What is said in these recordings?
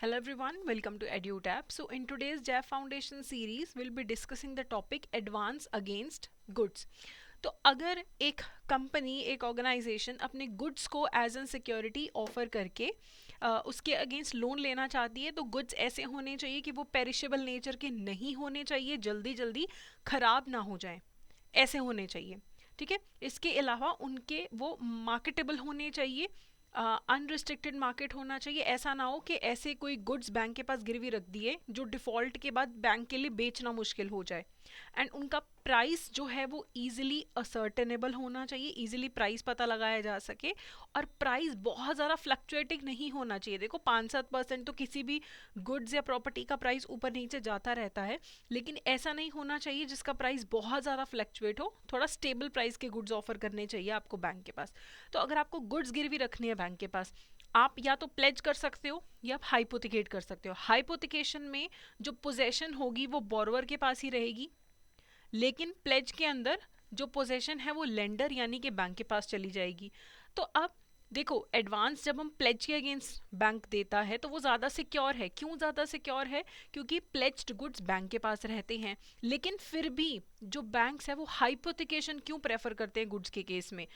Hello everyone, welcome to EduTap. So in today's JAF Foundation series, we'll be discussing the topic Advance Against Goods. तो अगर एक company एक organisation अपने goods को as an security offer करके उसके against loan लेना चाहती है तो गुड्स ऐसे होने चाहिए कि वो पेरिशेबल नेचर के नहीं होने चाहिए, जल्दी जल्दी खराब ना हो जाए, ऐसे होने चाहिए। ठीक है, इसके अलावा उनके वो मार्केटेबल होने चाहिए, अनरिस्ट्रिक्टेड मार्केट होना चाहिए। ऐसा ना हो कि ऐसे कोई गुड्स बैंक के पास गिरवी रख दिए जो डिफ़ॉल्ट के बाद बैंक के लिए बेचना मुश्किल हो जाए। एंड उनका प्राइस जो है वो ईजिली असर्टेनेबल होना चाहिए, ईजिली प्राइस पता लगाया जा सके। और प्राइस बहुत ज़्यादा फ्लक्चुएटिंग नहीं होना चाहिए। देखो 5-7% तो किसी भी गुड्स या प्रॉपर्टी का प्राइस ऊपर नीचे जाता रहता है, लेकिन ऐसा नहीं होना चाहिए जिसका प्राइस बहुत ज़्यादा फ्लक्चुएट हो। थोड़ा स्टेबल प्राइस के गुड्स ऑफर करने चाहिए आपको बैंक के पास। तो अगर आपको गुड्स गिरवी रखनी है बैंक के पास, आप या तो प्लेज कर सकते हो या आप हाइपोथिकेट कर सकते हो। हाइपोथिकेशन में जो पोजेशन होगी वो बोरोवर के पास ही रहेगी, लेकिन प्लेज के अंदर जो पोजेशन है वो लेंडर यानी कि बैंक के पास चली जाएगी। तो अब देखो, एडवांस जब हम प्लेज के अगेंस्ट बैंक देता है तो वो ज़्यादा सिक्योर है। क्यों ज़्यादा सिक्योर है? क्योंकि प्लेज्ड गुड्स बैंक के पास रहते हैं। लेकिन फिर भी जो बैंक्स है वो हाइपोथिकेशन क्यों प्रेफर करते हैं गुड्स के केस में?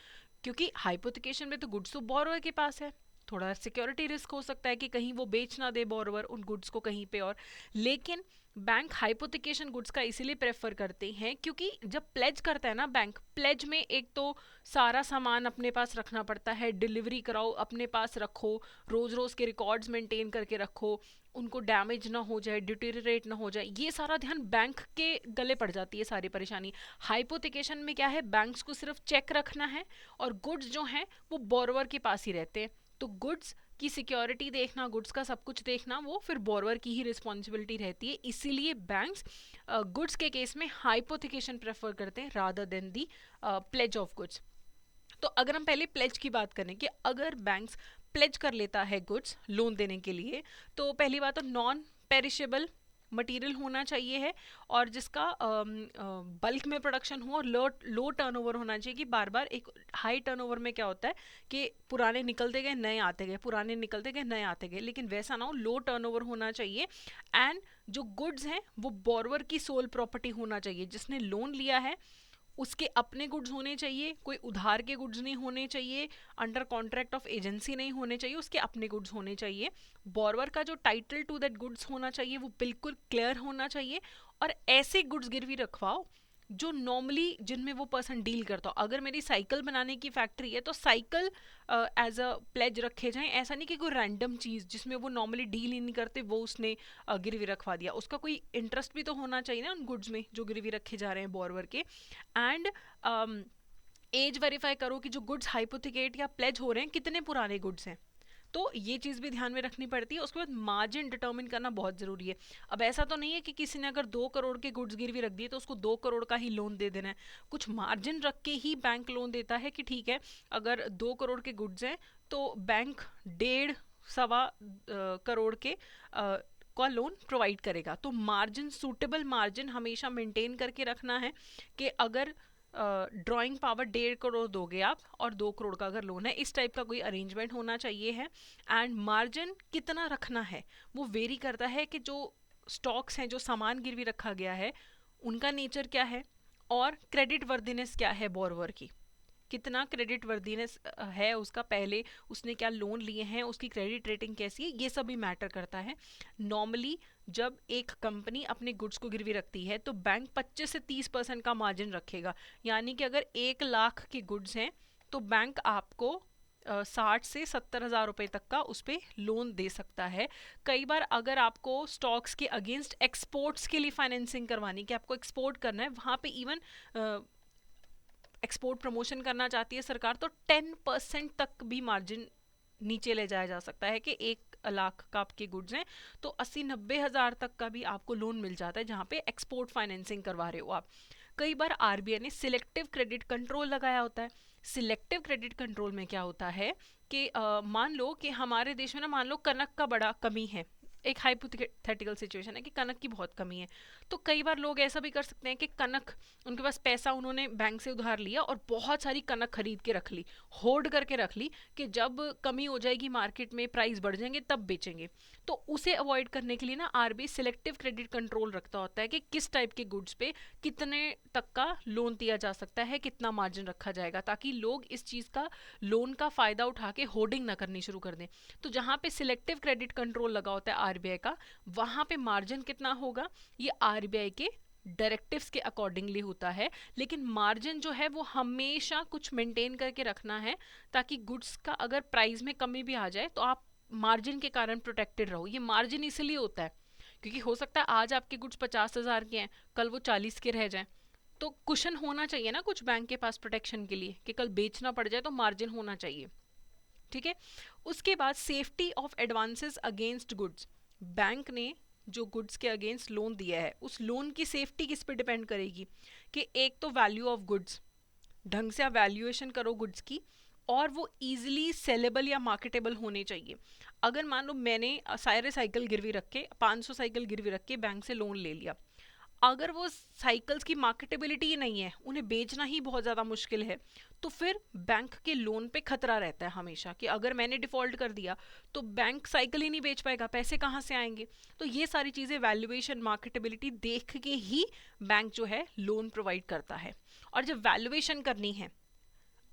क्योंकि हाइपोथिकेशन में तो गुड्स तो बोरोवर के पास है, थोड़ा सिक्योरिटी रिस्क हो सकता है कि कहीं वो बेच ना दे बोरोवर उन गुड्स को कहीं पे और। लेकिन बैंक हाइपोथिकेशन गुड्स का इसीलिए प्रेफर करते हैं क्योंकि जब प्लेज करता है ना बैंक, प्लेज में एक तो सारा सामान अपने पास रखना पड़ता है, डिलीवरी कराओ अपने पास रखो, रोज रोज के रिकॉर्ड्स मेंटेन करके रखो, उनको डैमेज ना हो जाए, डिटेरिएट ना हो जाए, ये सारा ध्यान बैंक के गले पड़ जाती है सारी परेशानी। हाइपोथिकेशन में क्या है, बैंक्स को सिर्फ चेक रखना है और गुड्स जो हैं वो बोरोवर के पास ही रहते हैं। तो गुड्स की सिक्योरिटी देखना, गुड्स का सब कुछ देखना, वो फिर बोरोवर की ही रिस्पॉन्सिबिलिटी रहती है। इसीलिए बैंक्स गुड्स के केस में हाइपोथिकेशन प्रेफर करते हैं rather than the pledge of goods. तो अगर हम पहले प्लेज की बात करें कि अगर बैंक्स प्लेज कर लेता है गुड्स लोन देने के लिए, तो पहली बात तो नॉन पेरिशेबल मटेरियल होना चाहिए है, और जिसका बल्क में प्रोडक्शन हो और लो लो टर्नओवर होना चाहिए। कि बार बार एक हाई टर्नओवर में क्या होता है कि पुराने निकलते गए नए आते गए, पुराने निकलते गए नए आते गए, लेकिन वैसा ना हो, लो टर्नओवर होना चाहिए। एंड जो गुड्स हैं वो बोरोवर की सोल प्रॉपर्टी होना चाहिए। जिसने लोन लिया है उसके अपने गुड्स होने चाहिए, कोई उधार के गुड्स नहीं होने चाहिए, अंडर कॉन्ट्रैक्ट ऑफ एजेंसी नहीं होने चाहिए, उसके अपने गुड्स होने चाहिए। बोरोवर का जो टाइटल टू दैट गुड्स होना चाहिए वो बिल्कुल क्लियर होना चाहिए। और ऐसे गुड्स गिरवी रखवाओ जो नॉर्मली जिनमें वो पर्सन डील करता हो। अगर मेरी साइकिल बनाने की फैक्ट्री है तो साइकिल एज अ प्लेज रखे जाएं। ऐसा नहीं कि कोई रैंडम चीज़ जिसमें वो नॉर्मली डील ही नहीं करते वो उसने गिरवी रखवा दिया। उसका कोई इंटरेस्ट भी तो होना चाहिए ना उन गुड्स में जो गिरवी रखे जा रहे हैं बोरोवर के। एंड एज वेरीफाई करो कि जो गुड्स हाइपोथिकेट या प्लेज हो रहे हैं कितने पुराने गुड्स हैं। तो ये चीज़ भी ध्यान में रखनी पड़ती है। उसके बाद मार्जिन डिटर्मिन करना बहुत ज़रूरी है। अब ऐसा तो नहीं है कि किसी ने अगर 2 करोड़ के गुड्स गिरवी रख दिए तो उसको 2 करोड़ का ही लोन दे देना है। कुछ मार्जिन रख के ही बैंक लोन देता है कि ठीक है, अगर 2 करोड़ के गुड्स हैं तो बैंक 1.5-1.25 करोड़ के का लोन प्रोवाइड करेगा। तो मार्जिन, सूटेबल मार्जिन हमेशा मेंटेन करके रखना है कि अगर ड्राइंग पावर 1.5 करोड़ दोगे आप और 2 करोड़ का अगर लोन है, इस टाइप का कोई अरेंजमेंट होना चाहिए है। एंड मार्जिन कितना रखना है वो वेरी करता है कि जो स्टॉक्स हैं, जो सामान गिरवी रखा गया है, उनका नेचर क्या है और क्रेडिट वर्दीनेस क्या है बोरोवर की। कितना क्रेडिट वर्दीनेस है उसका, पहले उसने क्या लोन लिए हैं, उसकी क्रेडिट रेटिंग कैसी है, ये सब भी मैटर करता है। नॉर्मली जब एक कंपनी अपने गुड्स को गिरवी रखती है तो बैंक 25 से 30% का मार्जिन रखेगा। यानी कि अगर 1 लाख के गुड्स हैं तो बैंक आपको 60 से 70 हज़ार रुपये तक का उस पर लोन दे सकता है। कई बार अगर आपको स्टॉक्स के अगेंस्ट एक्सपोर्ट्स के लिए फाइनेंसिंग करवानी, कि आपको एक्सपोर्ट करना है, वहाँ पे इवन एक्सपोर्ट प्रमोशन करना चाहती है सरकार, तो 10% तक भी मार्जिन नीचे ले जाया जा सकता है कि 1 लाख का आपके गुड्स हैं तो 80-90 हज़ार तक का भी आपको लोन मिल जाता है जहाँ पे एक्सपोर्ट फाइनेंसिंग करवा रहे हो आप। कई बार आरबीआई ने सिलेक्टिव क्रेडिट कंट्रोल लगाया होता है। सिलेक्टिव क्रेडिट कंट्रोल में क्या होता है कि मान लो कि हमारे देश में ना, मान लो कनक का बड़ा कमी है, एक हाइपोथेटिकल सिचुएशन है कि कनक की बहुत कमी है, तो कई बार लोग ऐसा भी कर सकते हैं कि कनक, उनके पास पैसा, उन्होंने बैंक से उधार लिया और बहुत सारी कनक खरीद के रख ली, होल्ड करके रख ली कि जब कमी हो जाएगी मार्केट में, प्राइस बढ़ जाएंगे तब बेचेंगे। तो उसे अवॉइड करने के लिए ना आरबीआई सिलेक्टिव क्रेडिट कंट्रोल रखता होता है कि किस टाइप के गुड्स पे कितने तक का लोन दिया जा सकता है, कितना मार्जिन रखा जाएगा, ताकि लोग इस चीज़ का, लोन का फ़ायदा उठा के होर्डिंग ना करनी शुरू कर दें। तो जहाँ पे सिलेक्टिव क्रेडिट कंट्रोल लगा होता है आरबीआई का, वहाँ पे मार्जिन कितना होगा ये आरबीआई के डायरेक्टिव्स के अकॉर्डिंगली होता है। लेकिन मार्जिन जो है वो हमेशा कुछ मेंटेन करके रखना है, ताकि गुड्स का अगर प्राइस में कमी भी आ जाए तो आप मार्जिन के कारण प्रोटेक्टेड रहो। ये मार्जिन इसलिए होता है क्योंकि हो सकता है आज आपके गुड्स 50,000 के हैं, कल वो 40 के रह जाएं, तो कुशन होना चाहिए ना कुछ बैंक के पास प्रोटेक्शन के लिए, कि कल बेचना पड़ जाए तो मार्जिन होना चाहिए। ठीक है। उसके बाद safety of advances against goods. Bank ने जो गुड्स के अगेंस्ट लोन दिया है, उस लोन की सेफ्टी किस पे डिपेंड करेगी, कि एक तो वैल्यू ऑफ गुड्स, ढंग से आप वैल्यूएशन करो गुड्स की, और वो इजीली सेलेबल या मार्केटेबल होने चाहिए। अगर मान लो मैंने सारे साइकिल गिरवी रख के, 500 साइकिल गिरवी रख के बैंक से लोन ले लिया, अगर वो साइकिल्स की मार्केटेबिलिटी ही नहीं है, उन्हें बेचना ही बहुत ज़्यादा मुश्किल है, तो फिर बैंक के लोन पे खतरा रहता है हमेशा कि अगर मैंने डिफ़ॉल्ट कर दिया तो बैंक साइकिल ही नहीं बेच पाएगा, पैसे कहाँ से आएंगे। तो ये सारी चीज़ें वैल्यूएशन, मार्केटेबिलिटी देख के ही बैंक जो है लोन प्रोवाइड करता है। और जब वैल्यूएशन करनी है,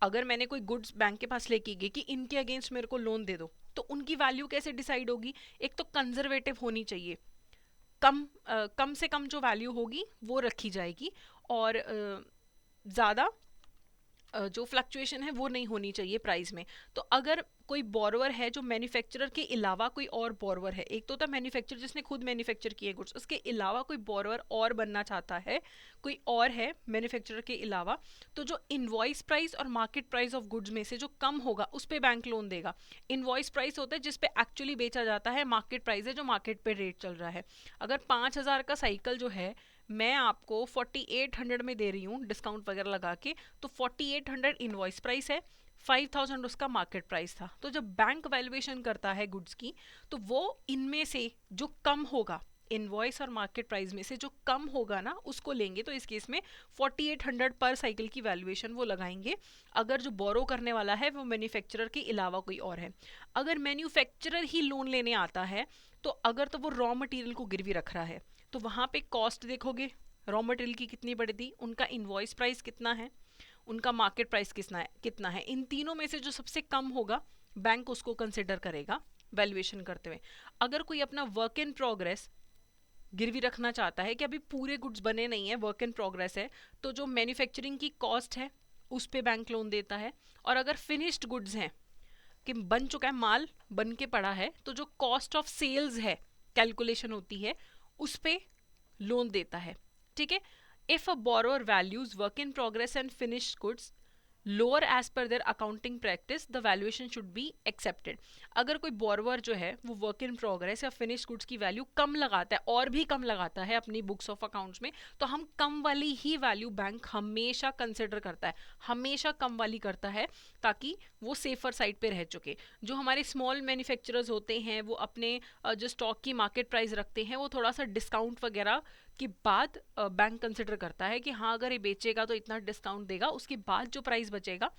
अगर मैंने कोई गुड्स बैंक के पास लेके गई कि इनके अगेंस्ट मेरे को लोन दे दो, तो उनकी वैल्यू कैसे डिसाइड होगी, एक तो कंजर्वेटिव होनी चाहिए, कम से कम जो वैल्यू होगी वो रखी जाएगी, और ज़्यादा जो फ्लक्चुएशन है वो नहीं होनी चाहिए प्राइस में। तो अगर कोई बोरोवर है जो मैन्युफैक्चरर के अलावा कोई और बोरोवर है, एक तो होता है मैन्युफैक्चरर जिसने खुद मैन्युफैक्चर किए गुड्स, उसके अलावा कोई बोरोवर और बनना चाहता है, कोई और है मैन्युफैक्चरर के अलावा, तो जो इनवॉइस प्राइस और मार्केट प्राइस ऑफ गुड्स में से जो कम होगा उस पे बैंक लोन देगा। इनवॉइस प्राइस होता है जिस पे एक्चुअली बेचा जाता है, मार्केट प्राइस है जो मार्केट पे रेट चल रहा है। अगर 5,000 का साइकिल जो है मैं आपको 4800 में दे रही हूँ डिस्काउंट वगैरह लगा के, तो 4800 इनवॉइस प्राइस है, 5000 उसका मार्केट प्राइस था। तो जब बैंक वैल्यूएशन करता है गुड्स की, तो वो इनमें से जो कम होगा, इनवॉइस और मार्केट प्राइस में से जो कम होगा ना उसको लेंगे। तो इस केस में 4800 पर साइकिल की वैल्यूएशन वो लगाएंगे, अगर जो बोरो करने वाला है वो मैन्युफैक्चरर के अलावा कोई और है। अगर मैन्युफैक्चरर ही लोन लेने आता है, तो अगर तो वो रॉ मटेरियल को गिरवी रख रहा है, तो वहाँ पे कॉस्ट देखोगे रॉ मटेरियल की कितनी बढ़ी थी, उनका इनवॉइस प्राइस कितना है, उनका मार्केट प्राइस कितना है, इन तीनों में से जो सबसे कम होगा बैंक उसको कंसिडर करेगा वैल्यूएशन करते हुए। अगर कोई अपना वर्क इन प्रोग्रेस गिरवी रखना चाहता है कि अभी पूरे गुड्स बने नहीं है, वर्क इन प्रोग्रेस है, तो जो मैन्युफैक्चरिंग की कॉस्ट है उस पे बैंक लोन देता है। और अगर फिनिश्ड गुड्स हैं कि बन चुका है, माल बन के पड़ा है, तो जो कॉस्ट ऑफ सेल्स है कैलकुलेशन होती है उस पे लोन देता है। ठीक है। If a borrower values work in progress and finished goods lower as per their accounting practice, the valuation should be accepted. अगर कोई बोरोवर जो है वो वर्क इन प्रोग्रेस या फिनिश्ड गुड्स की वैल्यू कम लगाता है और भी कम लगाता है अपनी बुक्स ऑफ अकाउंट्स में, तो हम कम वाली ही वैल्यू बैंक हमेशा कंसिडर करता है, हमेशा कम वाली करता है, ताकि वो सेफर साइड पे रह चुके। जो हमारे स्मॉल मैन्युफैक्चरर्स होते हैं वो अपने जो स्टॉक की मार्केट प्राइस रखते हैं वो थोड़ा सा डिस्काउंट वगैरह के बाद बैंक कंसिडर करता है कि हाँ अगर ये बेचेगा तो इतना डिस्काउंट देगा, उसके बाद जो प्राइस बचेगा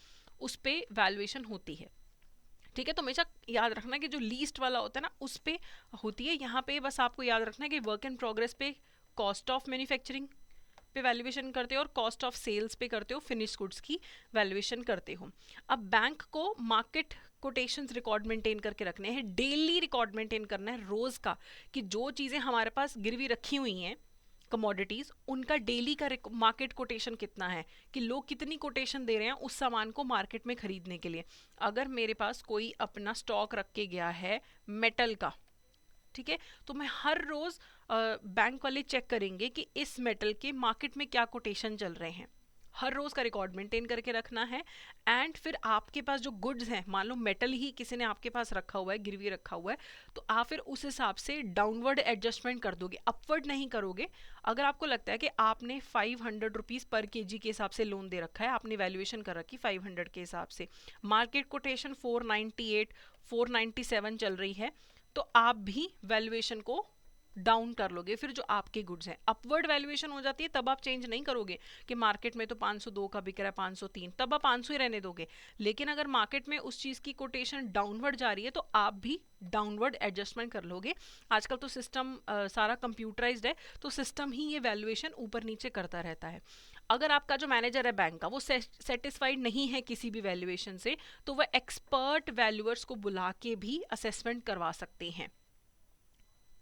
उस पे वैल्यूएशन होती है। ठीक है। तो हमेशा याद रखना कि जो लीस्ट वाला होता है ना उस पे होती है। यहाँ पे बस आपको याद रखना है कि वर्क इन प्रोग्रेस पे कॉस्ट ऑफ मैन्युफैक्चरिंग पे वैल्यूएशन करते हो और कॉस्ट ऑफ सेल्स पे करते हो, फिनिश गुड्स की वैल्यूएशन करते हो। अब बैंक को मार्केट कोटेशंस रिकॉर्ड मेंटेन करके रखने हैं, डेली रिकॉर्ड मेंटेन करना है रोज का, कि जो चीज़ें हमारे पास गिरवी रखी हुई हैं कमोडिटीज, उनका डेली का मार्केट कोटेशन कितना है, कि लोग कितनी कोटेशन दे रहे हैं उस सामान को मार्केट में खरीदने के लिए। अगर मेरे पास कोई अपना स्टॉक रख के गया है मेटल का, ठीक है, तो मैं हर रोज बैंक वाले चेक करेंगे कि इस मेटल के मार्केट में क्या कोटेशन चल रहे हैं, हर रोज का रिकॉर्ड मेंटेन करके रखना है। एंड फिर आपके पास जो गुड्स हैं, मान लो मेटल ही किसी ने आपके पास रखा हुआ है, गिरवी रखा हुआ है, तो आप फिर उस हिसाब से डाउनवर्ड एडजस्टमेंट कर दोगे, अपवर्ड नहीं करोगे। अगर आपको लगता है कि आपने 500 रुपीज़ पर केजी के हिसाब से लोन दे रखा है, आपने वैल्यूएशन कर रखी 500 के हिसाब से, मार्केट कोटेशन 498 497 चल रही है, तो आप भी वैल्यूएशन को डाउन कर लोगे। फिर जो आपके गुड्स हैं, अपवर्ड वैल्यूएशन हो जाती है तब आप चेंज नहीं करोगे कि मार्केट में तो 502 का बिक रहा है 503, तब आप 500 ही रहने दोगे। लेकिन अगर मार्केट में उस चीज़ की कोटेशन डाउनवर्ड जा रही है तो आप भी डाउनवर्ड एडजस्टमेंट कर लोगे। आजकल तो सिस्टम सारा कंप्यूटराइज्ड है, तो सिस्टम ही ये वैल्यूएशन ऊपर नीचे करता रहता है। अगर आपका जो मैनेजर है बैंक का वो सेटिस्फाइड नहीं है किसी भी वैल्यूएशन से, तो वह एक्सपर्ट वैल्यूअर्स को बुला के भी असेसमेंट करवा सकते हैं।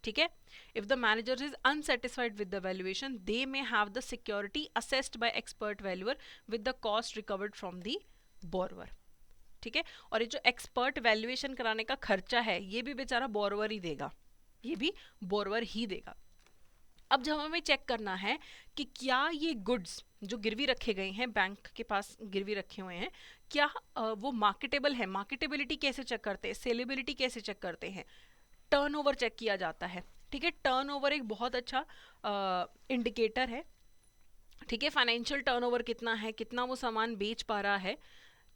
ठीक है, if the manager is unsatisfied with the valuation they may have the security assessed bye expert valuer with the cost recovered from the borrower. ठीक है, और ये जो एक्सपर्ट वैल्यूएशन कराने का खर्चा है ये भी बेचारा बोरोवर ही देगा, ये भी बोरोवर ही देगा। अब जब हमें चेक करना है कि क्या ये गुड्स जो गिरवी रखे गए हैं, बैंक के पास गिरवी रखे हुए हैं, क्या वो मार्केटेबल है। मार्केटेबिलिटी कैसे चेक करते हैं, सेलेबिलिटी कैसे चेक करते हैं, टर्नओवर चेक किया जाता है। ठीक है, टर्नओवर एक बहुत अच्छा इंडिकेटर है। ठीक है, फाइनेंशियल टर्नओवर कितना है, कितना वो सामान बेच पा रहा है,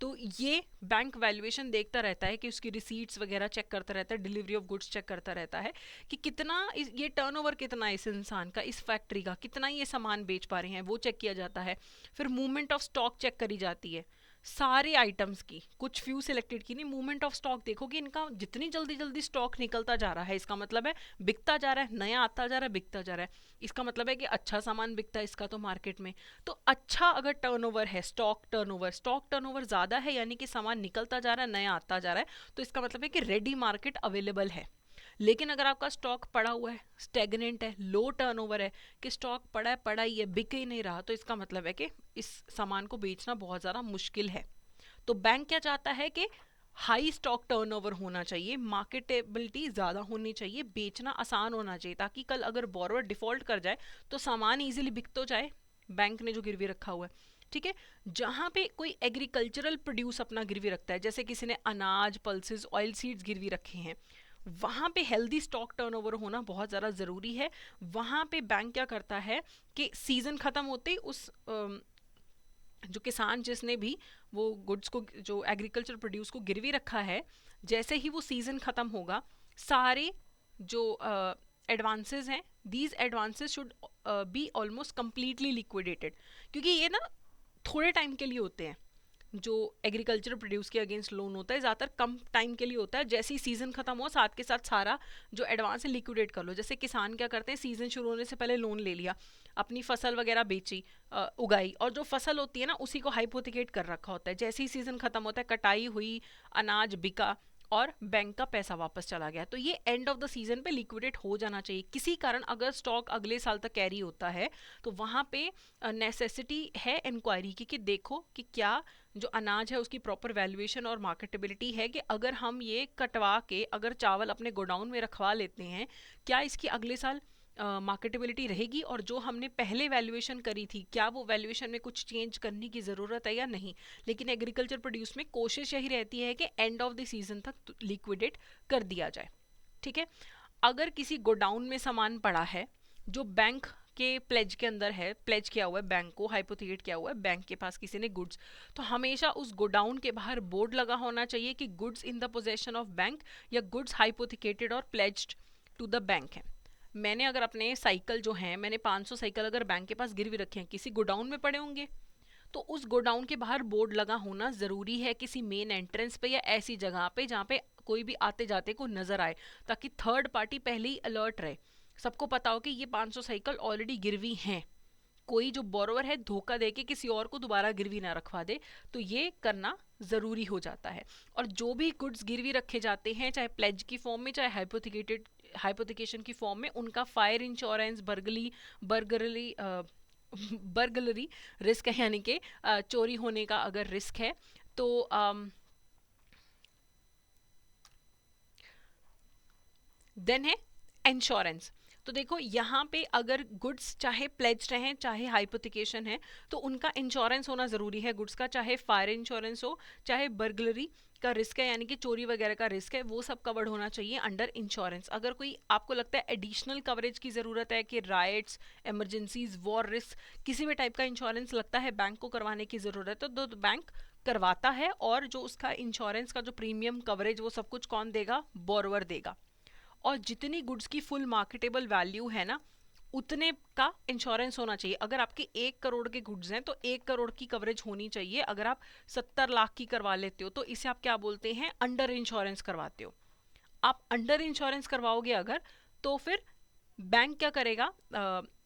तो ये बैंक वैल्यूएशन देखता रहता है कि उसकी रिसीट्स वगैरह चेक करता रहता है, डिलीवरी ऑफ गुड्स चेक करता रहता है कि कितना ये टर्नओवर कितना है इस इंसान का, इस फैक्ट्री का, कितना ये सामान बेच पा रहे हैं, वो चेक किया जाता है। फिर मूवमेंट ऑफ स्टॉक चेक करी जाती है, सारे आइटम्स की, कुछ फ्यू सिलेक्टेड की नहीं। मूवमेंट ऑफ स्टॉक देखो कि इनका जितनी जल्दी जल्दी स्टॉक निकलता जा रहा है इसका मतलब है बिकता जा रहा है, नया आता जा रहा है, बिकता जा रहा है, इसका मतलब है कि अच्छा सामान बिकता है इसका तो मार्केट में। तो अच्छा अगर टर्नओवर है, स्टॉक टर्नओवर ज़्यादा है यानी कि सामान निकलता जा रहा है, नया आता जा रहा है, तो इसका मतलब है कि रेडी मार्केट अवेलेबल है। लेकिन अगर आपका स्टॉक पड़ा हुआ है, स्टेगनेंट है, लो टर्नओवर है, कि स्टॉक पड़ा ही है, बिक ही नहीं रहा, तो इसका मतलब है कि इस सामान को बेचना बहुत ज़्यादा मुश्किल है। तो बैंक क्या चाहता है कि हाई स्टॉक टर्नओवर होना चाहिए, मार्केटेबिलिटी ज़्यादा होनी चाहिए, बेचना आसान होना चाहिए, ताकि कल अगर बोरोवर डिफॉल्ट कर जाए तो सामान इजीली बिक तो जाए बैंक ने जो गिरवी रखा हुआ है। ठीक है, जहाँ पे कोई एग्रीकल्चरल प्रोड्यूस अपना गिरवी रखता है, जैसे किसी ने अनाज, पल्सेस, ऑयल सीड्स गिरवी रखे हैं, वहाँ पे हेल्दी स्टॉक टर्नओवर होना बहुत ज़्यादा ज़रूरी है। वहाँ पे बैंक क्या करता है कि सीज़न ख़त्म होते ही उस जो किसान जिसने भी वो गुड्स को, जो एग्रीकल्चर प्रोड्यूस को गिरवी रखा है, जैसे ही वो सीज़न ख़त्म होगा, सारे जो एडवांसेस हैं, these advances should be almost completely liquidated, क्योंकि ये ना थोड़े टाइम के लिए होते हैं। जो एग्रीकल्चर प्रोड्यूस के अगेंस्ट लोन होता है ज़्यादातर कम टाइम के लिए होता है, जैसे ही सीज़न ख़त्म हो साथ के साथ सारा जो एडवांस है लिक्विडेट कर लो। जैसे किसान क्या करते हैं, सीज़न शुरू होने से पहले लोन ले लिया, अपनी फसल वगैरह बेची, उगाई, और जो फसल होती है ना उसी को हाइपोथिकेट कर रखा होता है। जैसे ही सीज़न ख़त्म होता है, कटाई हुई, अनाज बिका और बैंक का पैसा वापस चला गया, तो ये एंड ऑफ द सीजन पे लिक्विडेट हो जाना चाहिए। किसी कारण अगर स्टॉक अगले साल तक कैरी होता है तो वहाँ पे नेसेसिटी है इंक्वायरी की, कि देखो कि क्या जो अनाज है उसकी प्रॉपर वैल्यूएशन और मार्केटेबिलिटी है, कि अगर हम ये कटवा के अगर चावल अपने गोडाउन में रखवा लेते हैं, क्या इसकी अगले साल मार्केटेबिलिटी रहेगी, और जो हमने पहले वैल्यूएशन करी थी क्या वो वैल्यूएशन में कुछ चेंज करने की ज़रूरत है या नहीं। लेकिन एग्रीकल्चर प्रोड्यूस में कोशिश यही रहती है कि एंड ऑफ द सीजन तक लिक्विडेट कर दिया जाए। ठीक है, अगर किसी गोडाउन में सामान पड़ा है जो बैंक के प्लेज के अंदर है, प्लेज किया हुआ है, बैंक को हाइपोथिकेट किया हुआ है, बैंक के पास किसी ने गुड्स, तो हमेशा उस गोडाउन के बाहर बोर्ड लगा होना चाहिए कि goods in the possession of bank, या गुड्स हाइपोथिकेटेड और प्लेज्ड टू द बैंक है। मैंने अगर अपने साइकिल जो हैं, मैंने 500 साइकिल अगर बैंक के पास गिरवी रखे हैं, किसी गोडाउन में पड़े होंगे, तो उस गोडाउन के बाहर बोर्ड लगा होना ज़रूरी है, किसी मेन एंट्रेंस पे या ऐसी जगह पे जहाँ पे कोई भी आते जाते को नज़र आए, ताकि थर्ड पार्टी पहले ही अलर्ट रहे, सबको पता हो कि ये 500 साइकिल ऑलरेडी गिरवी हैं, कोई जो बोरोवर है धोखा दे के किसी और को दोबारा गिरवी ना रखवा दे। तो ये करना ज़रूरी हो जाता है। और जो भी गुड्स गिरवी रखे जाते हैं, चाहे प्लेज की फॉर्म में चाहे हाइपोथिकेशन की फॉर्म में, उनका fire insurance, burglary burglary risk है, यानी कि चोरी होने का अगर रिस्क है तो देन है इंश्योरेंस। तो देखो यहाँ पे अगर गुड्स चाहे प्लेज्ड हैं चाहे हाइपोथिकेशन है, तो उनका इंश्योरेंस होना ज़रूरी है गुड्स का, चाहे फायर इंश्योरेंस हो चाहे बर्गलरी का रिस्क है यानी कि चोरी वगैरह का रिस्क है, वो सब कवर्ड होना चाहिए अंडर इंश्योरेंस। अगर कोई आपको लगता है एडिशनल कवरेज की ज़रूरत है कि राइट्स, इमरजेंसीज, वॉर रिस्क, किसी भी टाइप का इंश्योरेंस लगता है बैंक को करवाने की ज़रूरत है, तो बैंक करवाता है। और जो उसका इंश्योरेंस का जो प्रीमियम कवरेज वो सब कुछ कौन देगा, बोरोवर देगा। और जितनी गुड्स की फुल मार्केटेबल वैल्यू है ना, उतने का इंश्योरेंस होना चाहिए। अगर आपके 1 करोड़ के गुड्स हैं तो 1 करोड़ की कवरेज होनी चाहिए। अगर आप 70 लाख की करवा लेते हो तो इसे आप क्या बोलते हैं, अंडर इंश्योरेंस करवाते हो। आप अंडर इंश्योरेंस करवाओगे अगर, तो फिर बैंक क्या करेगा,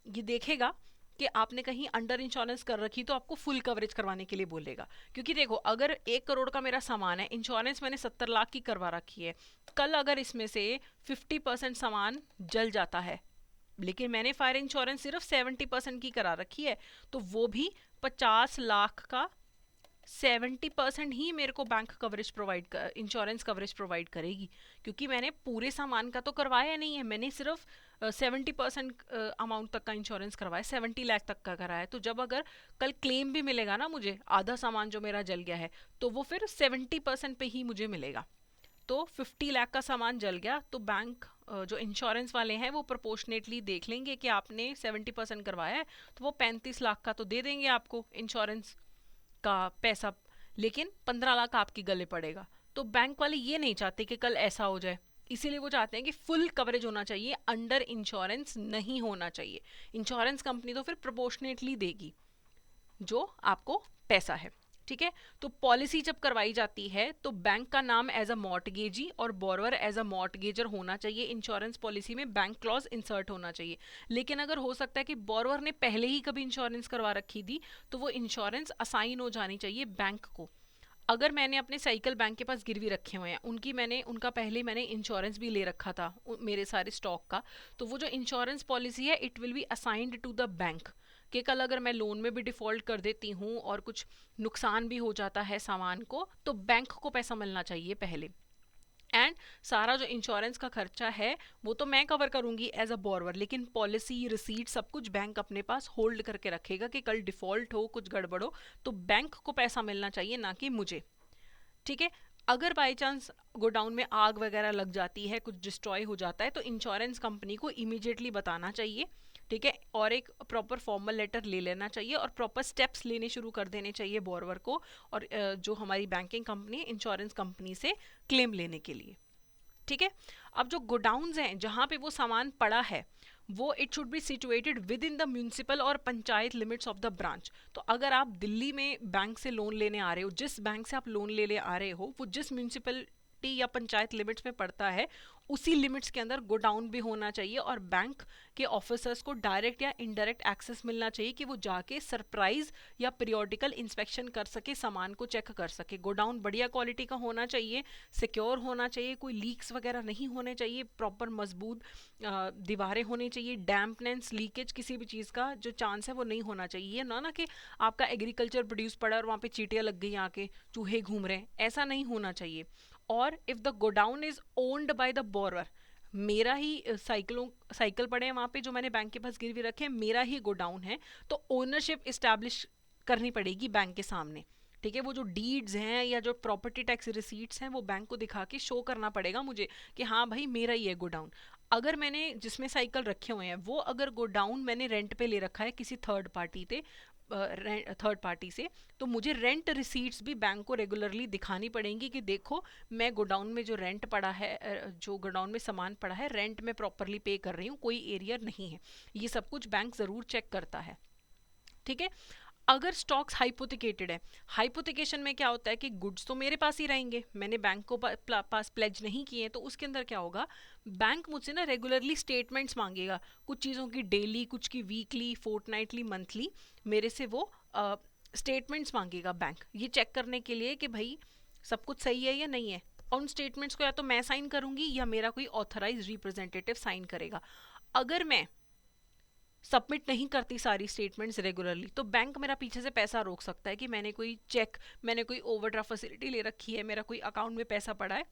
ये देखेगा कि आपने कहीं अंडर इंश्योरेंस कर रखी तो आपको फुल कवरेज करवाने के लिए बोलेगा। क्योंकि देखो, अगर 1 करोड़ का मेरा सामान है, इंश्योरेंस मैंने 70 लाख की करवा रखी है, कल अगर इसमें से 50% सामान जल जाता है, लेकिन मैंने फायर इंश्योरेंस सिर्फ 70% की करा रखी है, तो वो भी 50 लाख का 70% ही मेरे को बैंक कवरेज प्रोवाइड कर, इंश्योरेंस कवरेज प्रोवाइड करेगी। क्योंकि मैंने पूरे सामान का तो करवाया नहीं है, मैंने सिर्फ 70% अमाउंट तक का इंश्योरेंस करवाया, 70 लाख तक का कराया। तो जब अगर कल क्लेम भी मिलेगा ना मुझे, आधा सामान जो मेरा जल गया है, तो वो फिर 70% पे ही मुझे मिलेगा। तो 50 लाख का सामान जल गया तो बैंक, जो इंश्योरेंस वाले हैं, वो प्रोपोर्शनेटली देख लेंगे कि आपने 70% करवाया है, तो वो 35 लाख का तो दे देंगे आपको इंश्योरेंस का पैसा, लेकिन 15 लाख आपके गले पड़ेगा। तो बैंक वाले ये नहीं चाहते कि कल ऐसा हो जाए, इसीलिए वो चाहते हैं कि फुल कवरेज होना चाहिए, अंडर इंश्योरेंस नहीं होना चाहिए। इंश्योरेंस कंपनी तो फिर प्रोपोर्शनेटली देगी जो आपको पैसा है। ठीक है, तो पॉलिसी जब करवाई जाती है तो बैंक का नाम एज अ मॉर्टगेजी और बोरवर एज अ मॉर्टगेजर होना चाहिए। इंश्योरेंस पॉलिसी में बैंक क्लॉज इंसर्ट होना चाहिए। लेकिन अगर हो सकता है कि बोरवर ने पहले ही कभी इंश्योरेंस करवा रखी थी, तो वो इंश्योरेंस असाइन हो जानी चाहिए बैंक को। अगर मैंने अपने साइकिल बैंक के पास गिरवी रखे हुए हैं, उनका पहले मैंने इंश्योरेंस भी ले रखा था मेरे सारे स्टॉक का, तो वो जो इंश्योरेंस पॉलिसी है, it will be assigned to the bank. कि कल अगर मैं लोन में भी डिफॉल्ट कर देती हूँ और कुछ नुकसान भी हो जाता है सामान को, तो बैंक को पैसा मिलना चाहिए पहले। एंड सारा जो इंश्योरेंस का खर्चा है वो तो मैं कवर करूंगी एज अ बोरवर, लेकिन पॉलिसी रिसीट सब कुछ बैंक अपने पास होल्ड करके रखेगा कि कल डिफॉल्ट हो, कुछ गड़बड़ हो, तो बैंक को पैसा मिलना चाहिए, ना कि मुझे। ठीक है, अगर बाई चांस गोडाउन में आग वगैरह लग जाती है, कुछ डिस्ट्रॉय हो जाता है, तो इंश्योरेंस कंपनी को इमीडिएटली बताना चाहिए। ठीक है, और एक प्रॉपर फॉर्मल लेटर ले लेना चाहिए और प्रॉपर स्टेप्स लेने शुरू कर देने चाहिए बोरवर को और जो हमारी बैंकिंग कंपनी इंश्योरेंस कंपनी से क्लेम लेने के लिए। ठीक है, अब जो गोडाउन्स हैं जहाँ पे वो सामान पड़ा है, वो it should be situated within the municipal और panchayat limits of the branch. तो अगर आप दिल्ली में बैंक से लोन लेने आ रहे हो, जिस बैंक से आप लोन ले आ रहे हो, वो जिस म्यूनिसिपलिटी या पंचायत लिमिट्स में पड़ता है, उसी लिमिट्स के अंदर गोडाउन भी होना चाहिए और बैंक के ऑफिसर्स को डायरेक्ट या इनडायरेक्ट एक्सेस मिलना चाहिए कि वो जाके सरप्राइज या पीरियोडिकल इंस्पेक्शन कर सके, सामान को चेक कर सके। गोडाउन बढ़िया क्वालिटी का होना चाहिए, सिक्योर होना चाहिए, कोई लीक्स वगैरह नहीं होने चाहिए, प्रॉपर मजबूत दीवारें होनी चाहिए, डैम्पनेस लीकेज किसी भी चीज़ का जो चांस है वो नहीं होना चाहिए। ना कि आपका एग्रीकल्चर प्रोड्यूस पड़ा और वहाँ पे चींटियाँ लग गई, आके चूहे घूम रहे हैं, ऐसा नहीं होना चाहिए। और if the godown is owned by the borer, मेरा ही साइकिल पड़े हैं वहाँ पे जो मैंने बैंक के पास गिरवी रखे हैं, मेरा ही गोडाउन है, तो ओनरशिप इस्टेब्लिश करनी पड़ेगी बैंक के सामने। ठीक है, वो जो डीड्स हैं या जो प्रॉपर्टी टैक्स रिसीट्स हैं वो बैंक को दिखा के शो करना पड़ेगा मुझे कि हाँ भाई मेरा ही है गोडाउन। अगर मैंने जिसमें साइकिल रखे हुए हैं वो अगर गोडाउन मैंने रेंट पे ले रखा है किसी थर्ड पार्टी से, तो मुझे रेंट रिसीट्स भी बैंक को रेगुलरली दिखानी पड़ेंगी कि देखो मैं गोडाउन में जो रेंट पड़ा है, जो गोडाउन में सामान पड़ा है, रेंट में प्रॉपरली पे कर रही हूँ, कोई एरियर नहीं है। ये सब कुछ बैंक ज़रूर चेक करता है। ठीक है, अगर स्टॉक्स हाइपोथिकेटेड है, हाइपोथिकेशन में क्या होता है कि गुड्स तो मेरे पास ही रहेंगे, मैंने बैंक को पास प्लेज नहीं किए, तो उसके अंदर क्या होगा, बैंक मुझसे ना रेगुलरली स्टेटमेंट्स मांगेगा, कुछ चीज़ों की डेली, कुछ की वीकली, फोर्टनाइटली, मंथली, मेरे से वो स्टेटमेंट्स मांगेगा बैंक, ये चेक करने के लिए कि भाई सब कुछ सही है या नहीं है। और उन स्टेटमेंट्स को या तो मैं साइन करूंगी या मेरा कोई ऑथराइज रिप्रेजेंटेटिव साइन करेगा। अगर मैं सबमिट नहीं करती सारी स्टेटमेंट्स रेगुलरली, तो बैंक मेरा पीछे से पैसा रोक सकता है कि मैंने कोई ओवरड्राफ्ट फैसिलिटी ले रखी है, मेरा कोई अकाउंट में पैसा पड़ा है,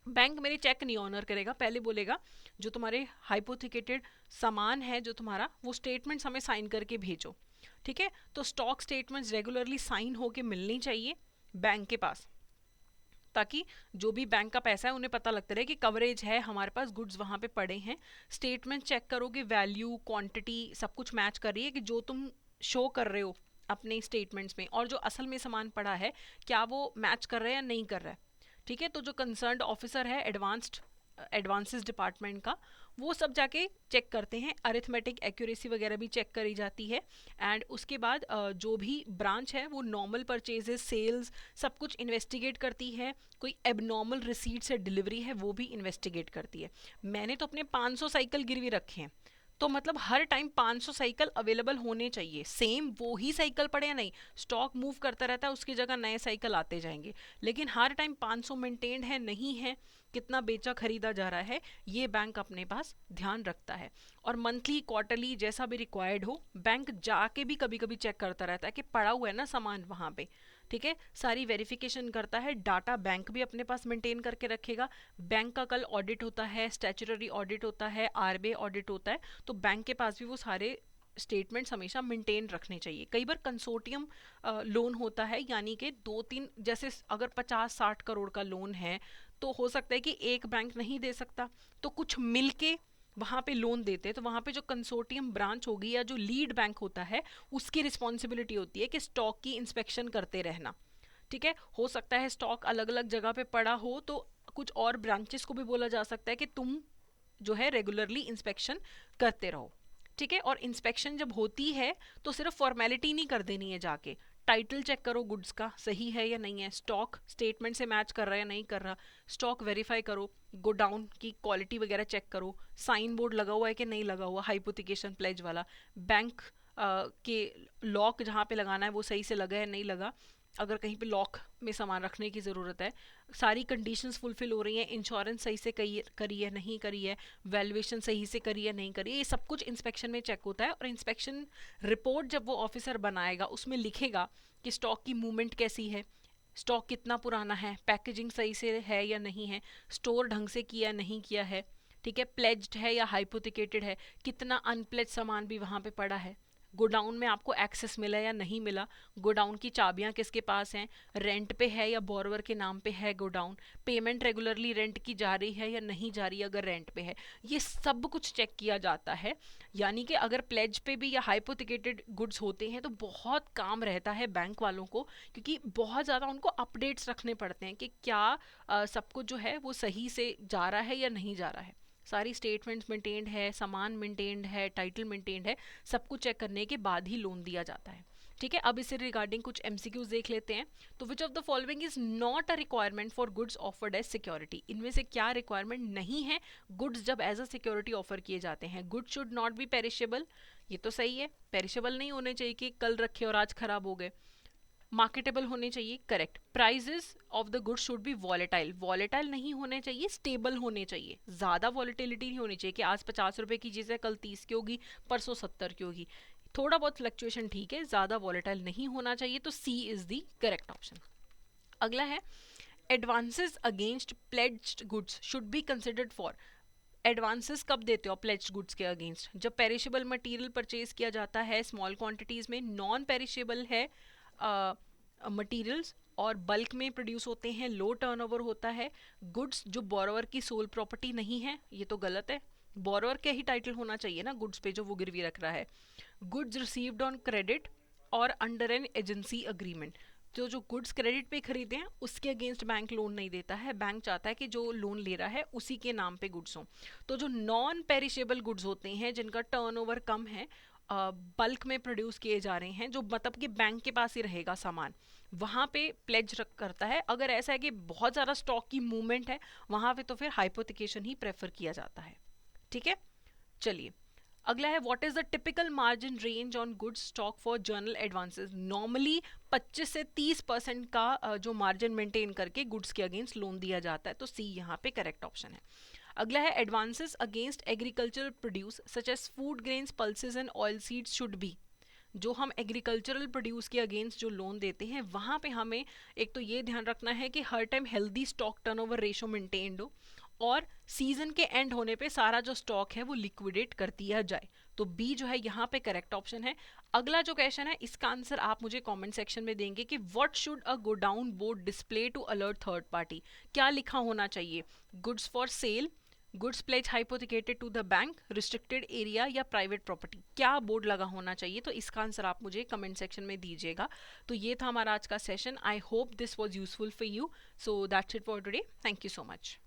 बैंक मेरे चेक नहीं ऑनर करेगा, पहले बोलेगा जो तुम्हारे हाइपोथिकेटेड सामान है जो तुम्हारा, वो स्टेटमेंट्स हमें साइन करके भेजो। ठीक है, तो स्टॉक स्टेटमेंट्स रेगुलरली साइन होके मिलनी चाहिए बैंक के पास, ताकि जो भी बैंक का पैसा है उन्हें पता लगता रहे कि कवरेज है, हमारे पास गुड्स वहाँ पे पड़े हैं। स्टेटमेंट चेक करोगे, वैल्यू, क्वांटिटी सब कुछ मैच कर रही है कि जो तुम शो कर रहे हो अपने स्टेटमेंट्स में और जो असल में सामान पड़ा है क्या वो मैच कर रहा है या नहीं कर रहा है। ठीक है, तो जो कंसर्न्ड ऑफिसर है एडवांस्ड एडवांसेस डिपार्टमेंट का, वो सब जाके चेक करते हैं, अरिथमेटिक एक्यूरेसी वगैरह भी चेक करी जाती है। एंड उसके बाद जो भी ब्रांच है वो नॉर्मल परचेजेस, सेल्स, सब कुछ इन्वेस्टिगेट करती है। कोई एबनॉर्मल रिसीट से डिलीवरी है वो भी इन्वेस्टिगेट करती है। मैंने तो अपने 500 साइकिल गिरवी रखे हैं, तो मतलब हर टाइम 500 साइकिल अवेलेबल होने चाहिए। सेम वो ही साइकिल पड़े या नहीं, स्टॉक मूव करता रहता है, उसकी जगह नए साइकिल आते जाएंगे, लेकिन हर टाइम 500 मेंटेन्ड है नहीं है, कितना बेचा खरीदा जा रहा है, ये बैंक अपने पास ध्यान रखता है। और मंथली क्वार्टरली जैसा भी रिक्वायर्ड हो, बैंक जाके भी कभी कभी चेक करता रहता है कि पड़ा हुआ है ना सामान वहाँ पे, ठीक है, सारी वेरिफिकेशन करता है। डाटा बैंक भी अपने पास मेंटेन करके रखेगा। बैंक का कल ऑडिट होता है, स्टैच्यूटरी ऑडिट होता है, आरबीआई ऑडिट होता है, तो बैंक के पास भी वो सारे स्टेटमेंट्स हमेशा मेंटेन रखने चाहिए। कई बार कंसोर्टियम लोन होता है, यानी कि 2-3, जैसे अगर 50-60 करोड़ का लोन है तो हो सकता है कि एक बैंक नहीं दे सकता, तो कुछ मिलके वहाँ पे लोन देते हैं। तो वहाँ पे जो कंसोर्टियम ब्रांच होगी या जो लीड बैंक होता है, उसकी रिस्पॉन्सिबिलिटी होती है कि स्टॉक की इंस्पेक्शन करते रहना, ठीक है। हो सकता है स्टॉक अलग अलग जगह पे पड़ा हो, तो कुछ और ब्रांचेस को भी बोला जा सकता है कि तुम जो है रेगुलरली इंस्पेक्शन करते रहो, ठीक है। और इंस्पेक्शन जब होती है तो सिर्फ फॉर्मेलिटी नहीं कर देनी है, जाके टाइटल चेक करो गुड्स का सही है या नहीं है, स्टॉक स्टेटमेंट से मैच कर रहा है या नहीं कर रहा, स्टॉक वेरीफाई करो, गोडाउन की क्वालिटी वगैरह चेक करो, साइन बोर्ड लगा हुआ है कि नहीं लगा हुआ, हाइपोथिकेशन प्लेज वाला, बैंक के लॉक जहाँ पे लगाना है वो सही से लगा है नहीं लगा, अगर कहीं पे लॉक में सामान रखने की ज़रूरत है, सारी कंडीशंस फुलफिल हो रही हैं, इंश्योरेंस सही से करी है नहीं करी है, वैल्यूएशन सही से करी है नहीं करी है, ये सब कुछ इंस्पेक्शन में चेक होता है। और इंस्पेक्शन रिपोर्ट जब वो ऑफिसर बनाएगा उसमें लिखेगा कि स्टॉक की मूवमेंट कैसी है, स्टॉक कितना पुराना है, पैकेजिंग सही से है या नहीं है, स्टोर ढंग से किया नहीं किया है, ठीक है, प्लेज्ड है या हाइपोथिकेटेड है, कितना अनप्लेज सामान भी वहाँ पे पड़ा है, गोडाउन में आपको एक्सेस मिला या नहीं मिला, गोडाउन की चाबियां किसके पास हैं, रेंट पे है या बोरवर के नाम पे है गोडाउन, पेमेंट रेगुलरली रेंट की जा रही है या नहीं जा रही अगर रेंट पे है, ये सब कुछ चेक किया जाता है। यानी कि अगर प्लेज पे भी या हाइपोथिकेटेड गुड्स होते हैं तो बहुत काम रहता है बैंक वालों को, क्योंकि बहुत ज़्यादा उनको अपडेट्स रखने पड़ते हैं कि क्या सब कुछ जो है वो सही से जा रहा है या नहीं जा रहा है, सारी स्टेटमेंट्स मेंटेन्ड है, सामान मेंटेन्ड है, टाइटल मेंटेन्ड है, सब कुछ चेक करने के बाद ही लोन दिया जाता है, ठीक है। अब इससे रिगार्डिंग कुछ एमसीक्यूज देख लेते हैं। तो which of the following is not a requirement for goods offered as security, इनमें से क्या रिक्वायरमेंट नहीं है गुड्स जब एज अ सिक्योरिटी ऑफर किए जाते हैं। Goods should not be perishable, ये तो सही है, पेरिशेबल नहीं होने चाहिए कि कल रखे और आज खराब हो गए। मार्केटेबल होने चाहिए, correct. Prices of the goods should be volatile, volatile नहीं होने चाहिए, स्टेबल होने चाहिए, ज़्यादा वॉलेटिलिटी नहीं होनी चाहिए कि आज 50 रुपए की चीज़ है कल 30 की होगी परसों 70 की होगी, थोड़ा बहुत फ्लक्चुएशन ठीक है, ज़्यादा वॉलेटाइल नहीं होना चाहिए, तो सी इज़ द करेक्ट ऑप्शन। अगला है advances against pledged goods should be considered for, advances कब देते हो प्लेज्ड गुड्स के अगेंस्ट, जब पेरिशेबल मटेरियल परचेज किया जाता है स्मॉल क्वांटिटीज़ में, नॉन पेरिशेबल है मटेरियल्स और बल्क में प्रोड्यूस होते हैं, लो टर्नओवर होता है, गुड्स जो बोरोवर की सोल प्रॉपर्टी नहीं है, ये तो गलत है, बोरोवर का ही टाइटल होना चाहिए ना गुड्स पे जो वो गिरवी रख रहा है, गुड्स रिसीव्ड ऑन क्रेडिट और अंडर एन एजेंसी अग्रीमेंट, तो जो गुड्स क्रेडिट पे खरीदे हैं उसके अगेंस्ट बैंक लोन नहीं देता है, बैंक चाहता है कि जो लोन ले रहा है उसी के नाम पे गुड्स हों। तो जो नॉन पेरिशेबल गुड्स होते हैं जिनका टर्नओवर कम है, बल्क में प्रोड्यूस किए जा रहे हैं, जो मतलब कि बैंक के पास ही रहेगा सामान, वहाँ पे प्लेज करता है। अगर ऐसा है कि बहुत ज़्यादा स्टॉक की मूवमेंट है वहाँ पे तो फिर हाइपोथिकेशन ही प्रेफर किया जाता है, ठीक है। चलिए अगला है what is the typical margin range on goods stock for journal advances, normally 25 से 30% का जो मार्जिन मेंटेन करके गुड्स के अगेंस्ट लोन दिया जाता है, तो सी यहाँ पे करेक्ट ऑप्शन है। अगला है advances against agricultural produce such as food grains pulses and oilseeds should be, जो हम एग्रीकल्चरल प्रोड्यूस के अगेंस्ट जो लोन देते हैं वहाँ पे हमें एक तो ये ध्यान रखना है कि हर time healthy stock turnover ratio maintained हो और सीजन के एंड होने पे सारा जो स्टॉक है वो लिक्विडेट कर दिया जाए, तो बी जो है यहाँ पे करेक्ट ऑप्शन है। अगला जो क्वेश्चन है इसका आंसर आप मुझे कमेंट सेक्शन में देंगे कि what should a godown board display to alert third party, क्या लिखा होना चाहिए, goods for sale, goods pledge hypothecated to the bank, restricted area या प्राइवेट प्रॉपर्टी, क्या बोर्ड लगा होना चाहिए, तो इसका आंसर आप मुझे कमेंट सेक्शन में दीजिएगा। तो ये था हमारा आज का session, I hope this was useful for you, so that's it for today, thank you so much.